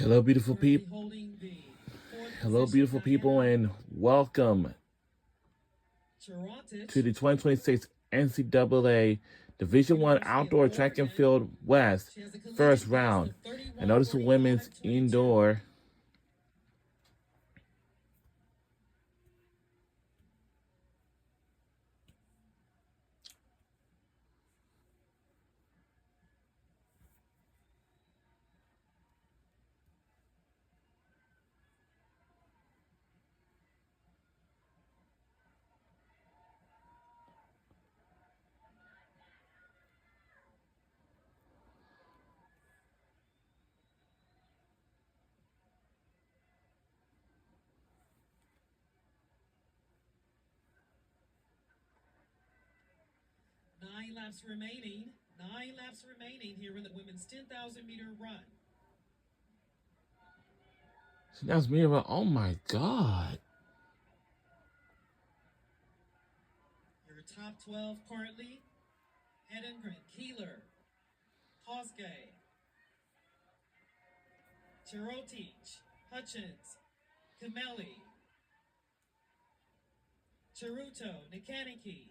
Hello, beautiful people. Hello, beautiful people, and welcome to the 2026 NCAA Division One Outdoor Track and Field West first round. I notice the women's indoor. Nine laps remaining here in the women's 10,000 meter run. So that's me about, oh my God. Your top 12 currently: Hedengren, Keeler, Koske, Chirotich, Hutchins, Kameli, Chiruto, Nikaniki.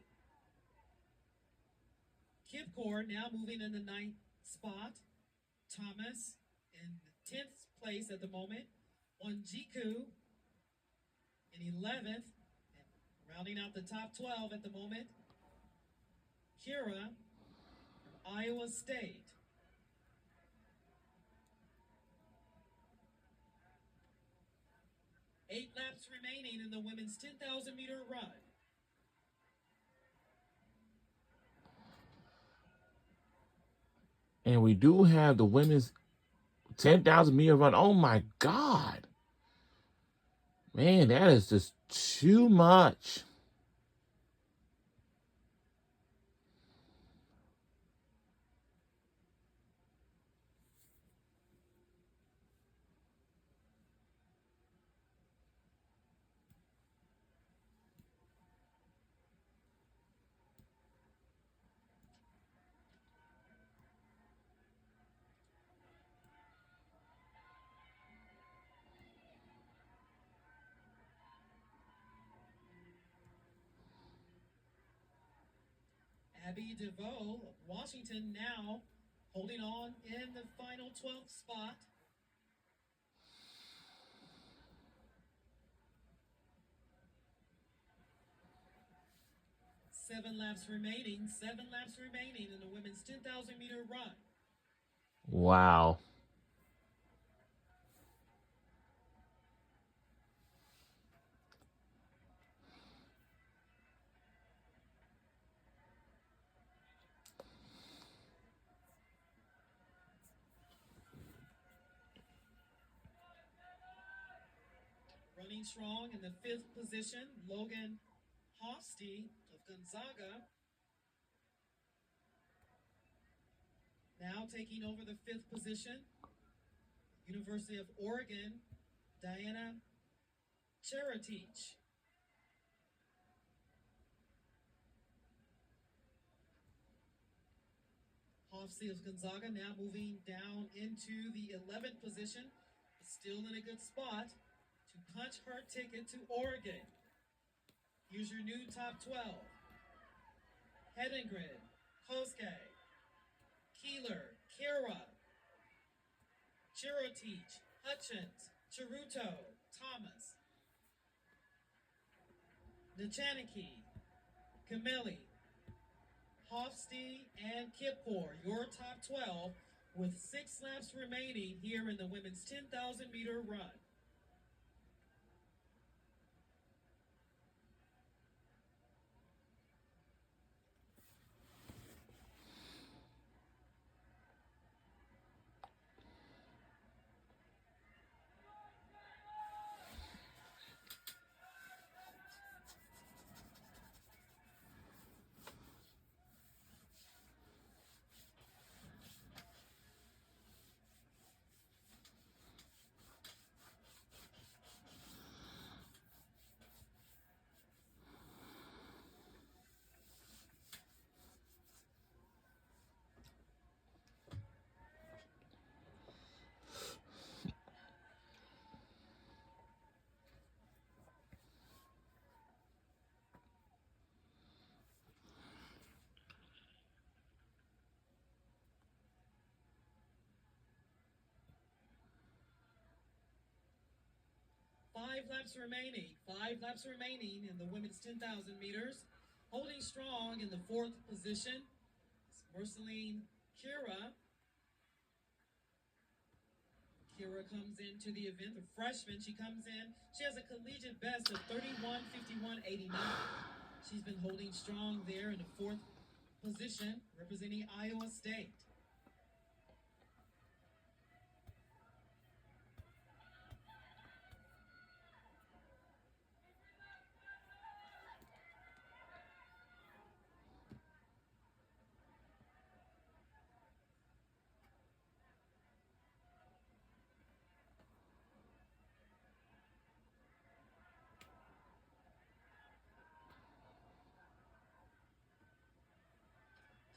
Kipkor now moving in the 9th spot. Thomas in 10th place at the moment. Wanjiku in 11th. And rounding out the top 12 at the moment, Kira from Iowa State. Eight laps remaining in the women's 10,000 meter run. And we do have the women's 10,000 meter run. Oh my God. Man, that is just too much. Abby DeVoe of Washington now holding on in the final 12th spot. Seven laps remaining in the women's 10,000 meter run. Wow. Running strong in the 5th position, Logan Hofste of Gonzaga. Now taking over the 5th position, University of Oregon, Diana Cherotich. Hofste of Gonzaga now moving down into the 11th position, but still in a good spot to punch her ticket to Oregon. Here's your new top 12. Hedengren, Koske, Keeler, Kira, Chirotich, Hutchins, Chiruto, Thomas, Nichaniki, Kameli, Hofste, and Kipkor, your top 12, with 6 laps remaining here in the women's 10,000 meter run. laps remaining. 5 laps remaining in the women's 10,000 meters. Holding strong in the 4th position is Marceline Kira. Kira comes into the event, the freshman. She comes in. She has a collegiate best of 31:51.89. She's been holding strong there in the 4th position, representing Iowa State.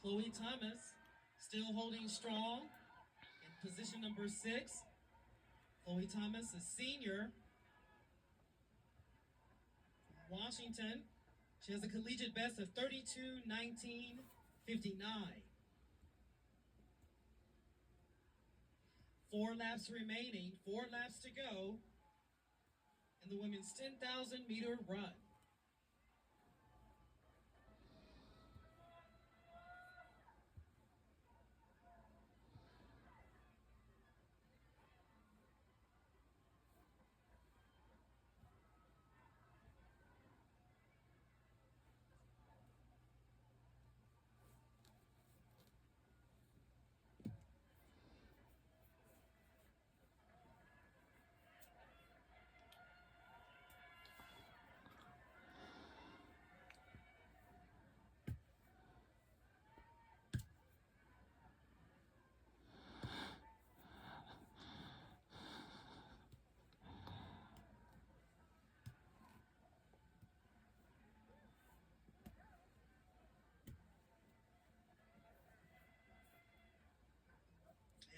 Chloe Thomas still holding strong in position number 6. Chloe Thomas, a senior from Washington. She has a collegiate best of 32:19.59. 4 laps remaining, 4 laps to go in the women's 10,000 meter run.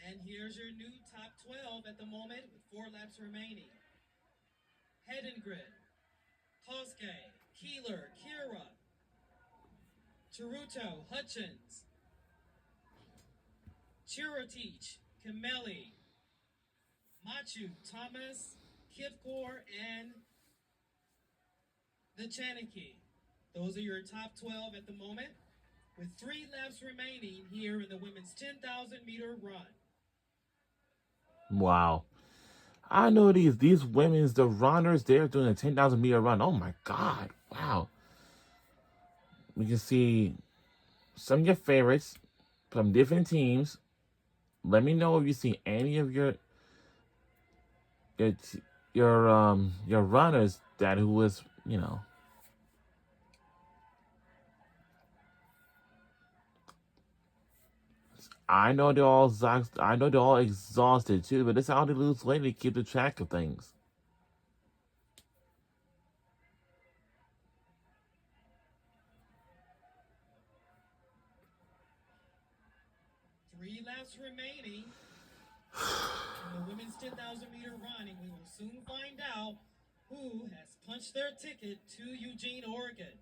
And here's your new top 12 at the moment with 4 laps remaining. Hedengrid, Koske, Keeler, Kira, Taruto, Hutchins, Chirotich, Kameli, Machu, Thomas, Kipkor, and the Chaniki. Those are your top 12 at the moment, with 3 laps remaining here in the women's 10,000 meter run. Wow. I know these women's, the runners, they're doing a 10,000 meter run. Oh my God. Wow. We can see some of your favorites from different teams. Let me know if you see any of your runners that who was, you know. I know they're all exhausted too, but it's how they lose weight to keep the track of things. Three laps remaining in the women's 10,000 meter run, and we will soon find out who has punched their ticket to Eugene, Oregon.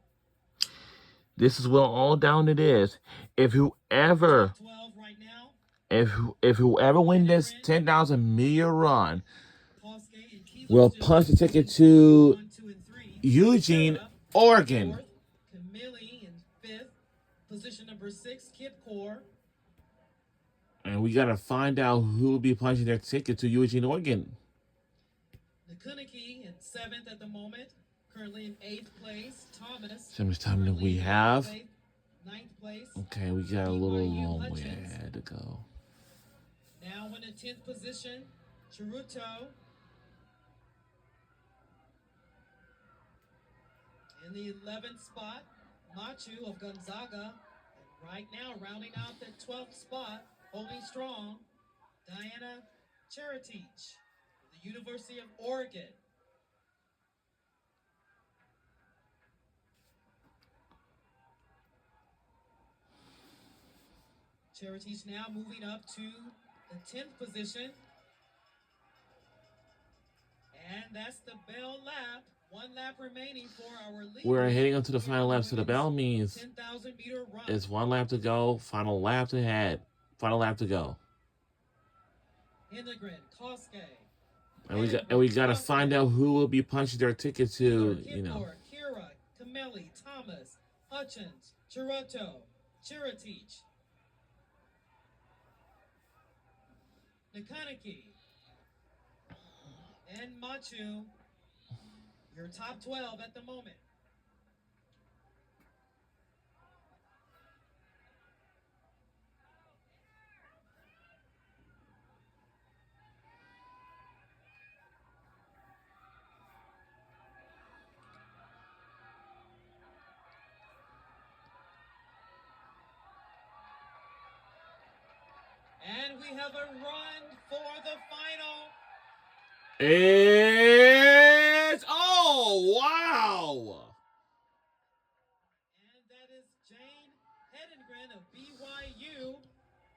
This is what all down it is. If whoever, 12 right now, if whoever wins this 10,000 meter run Koske and Keeler will still punch the ticket to 1, 2, and 3. Eugene, Sarah, Oregon. 4th, Kameli in 5th, position number 6, Kipkor. And we gotta find out who will be punching their ticket to Eugene, Oregon. Nakuniki in 7th at the moment, currently in 8th place. Thomas. How much time do we have? 9th place. Okay, we got a little long way ahead to go. Now in the 10th position, Chiruto. In the 11th spot, Machu of Gonzaga. And right now, rounding out the 12th spot, holding strong, Diana Cheritich, the University of Oregon. Cheritich now moving up to the 10th position. And that's the bell lap. 1 lap remaining for our leader. We're heading up to the final lap, so the bell means 10,000 meter run. it's 1 lap to go, final lap to go. Hindegren, Koske, And we gotta find out who will be punching their ticket to, you know. Kira, Kameli, Thomas, Hutchins, Chiroto, Chiratich, Nakanaki, and Machu. Your top 12 at the moment. And we have a run for the final. It's wow! And that is Jane Hedengren of BYU.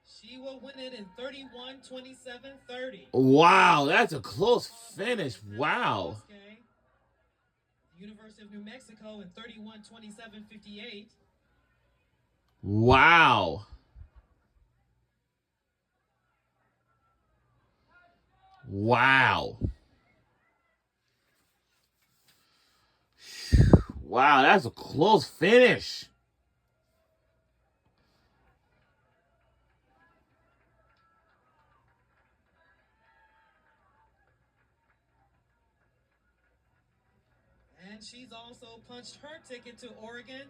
She will win it in 31-27-30. Wow, that's a close finish. Wow. University of New Mexico in 31-27-58. Wow. Wow. Wow, that's a close finish. And she's also punched her ticket to Oregon,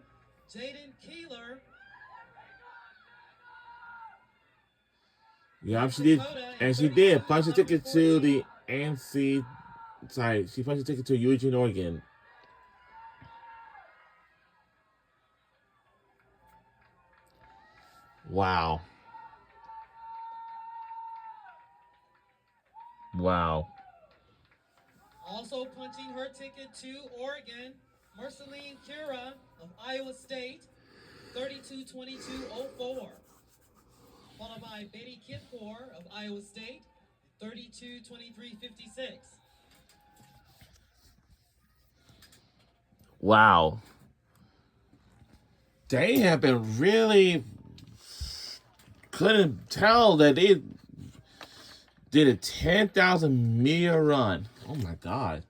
Jaden Keeler. Yeah, she did. And she did punch a ticket to the NC. Sorry, she punched a ticket to Eugene, Oregon. Wow. Wow. Also punching her ticket to Oregon, Marceline Kira of Iowa State, 32-22-04. Followed by Betty Kipcore of Iowa State, 32-23-56. Wow. They have been really couldn't tell that they did a 10,000 meter run. Oh my God.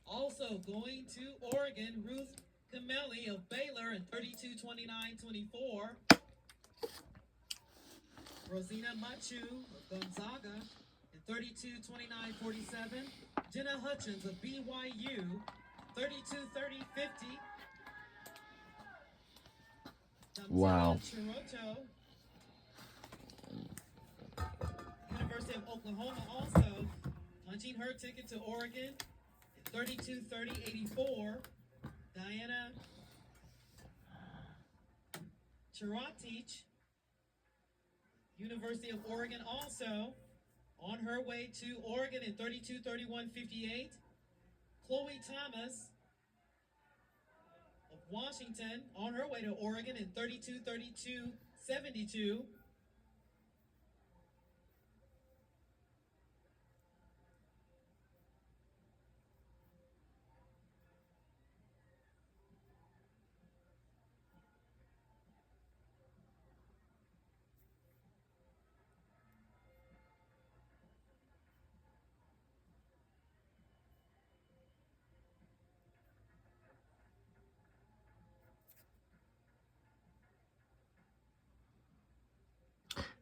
Also going to Oregon, Ruth Kameli of Baylor in 32-29-24. Rosina Machu of Gonzaga in 32-29-47. Jenna Hutchins of BYU, 32-30-50. Wow. Chiroto, University of Oklahoma, also punching her ticket to Oregon in 32-30-84. Diana Chiratich, University of Oregon, also on her way to Oregon in 32-31-58. Chloe Thomas of Washington on her way to Oregon in 32-32-72.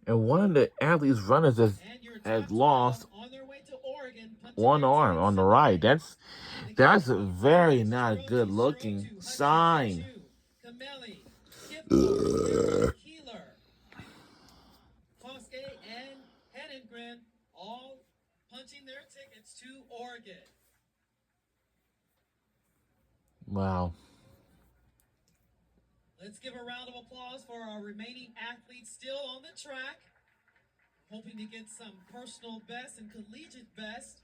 And one of the athletes runners has lost one arm on the right. That's a very not good looking sign. Keeler, Koske, and Hedengren all punching their tickets to Oregon. Wow. Let's give a round of applause for our remaining athletes still on the track, hoping to get some personal best and collegiate best.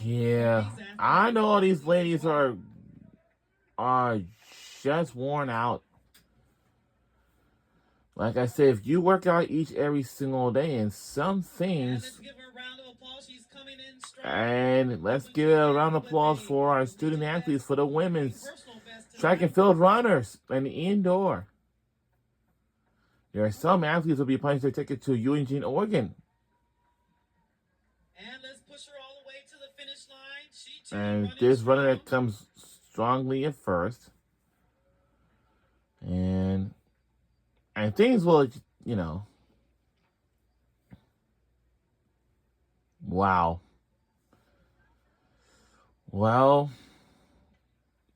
Yeah, I know all these ladies are just worn out. Like I said, if you work out every single day, and some things. Let's give her a round of applause. She's coming in strong. And let's give a round of applause for our student athletes, for the women's track and field runners and the indoor. There are some athletes who will be punching their ticket to Eugene, Oregon. And let's push her all the way to the finish line. She too And running this runner strong. that comes strongly at first. And things will, you know. Wow. Well,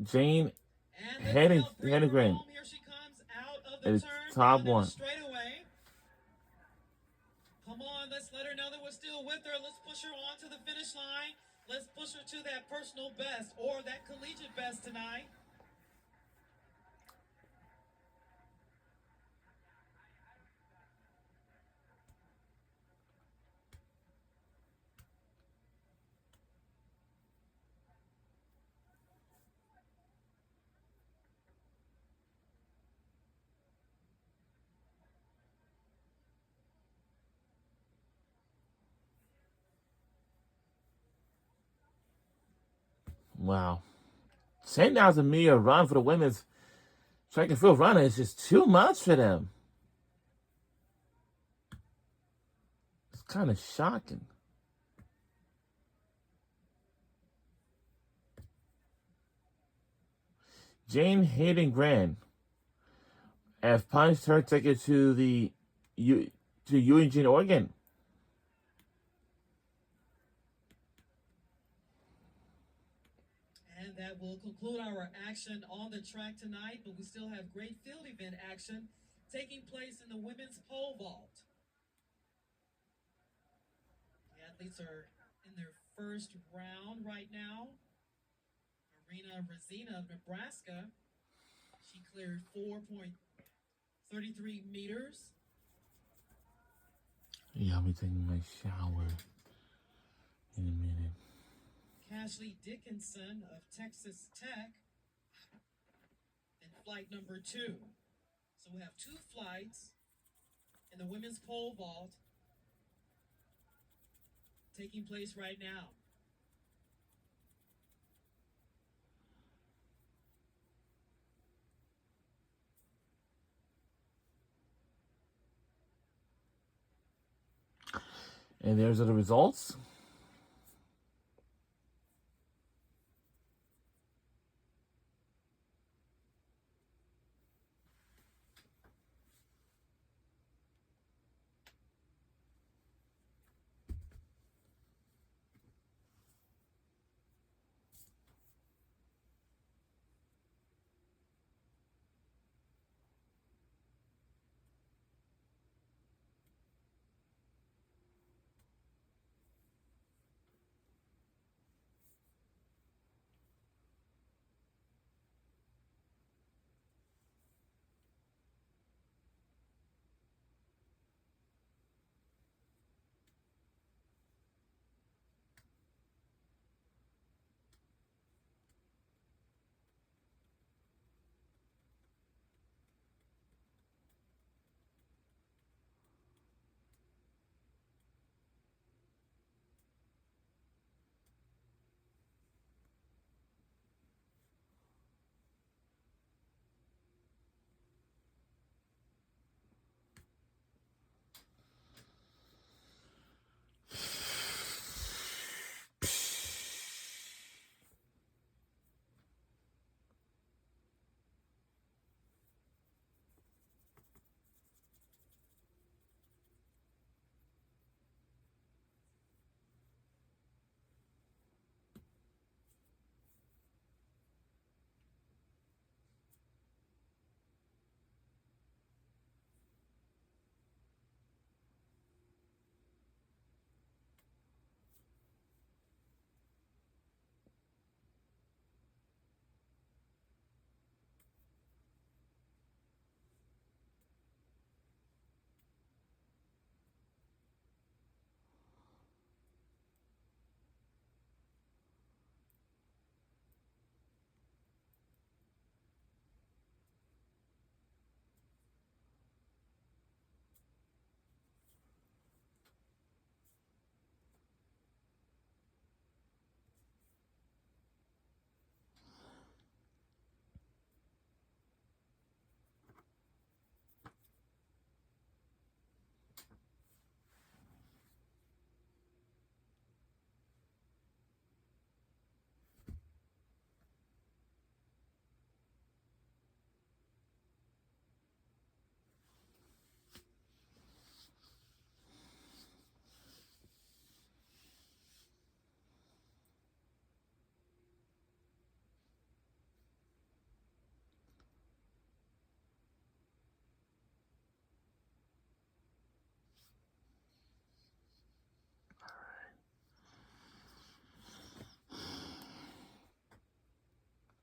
Jane And let's see how bring her Hedegren home. Here she comes out of the is turn, top down in the one. straightaway. Come on, let's let her know that we're still with her. Let's push her on to the finish line. Let's push her to that personal best or that collegiate best tonight. Wow. 10,000 meter run for the women's track and field runner is just too much for them. It's kind of shocking. Jane Hedegren have punched her ticket to Eugene, Oregon. And that will conclude our action on the track tonight, but we still have great field event action taking place in the women's pole vault. The athletes are in their first round right now. Marina Razina of Nebraska, she cleared 4.33 meters. Yeah, I'll be taking my shower in a minute. Cashley Dickinson of Texas Tech in flight number 2. So we have 2 flights in the women's pole vault taking place right now. And there's the results.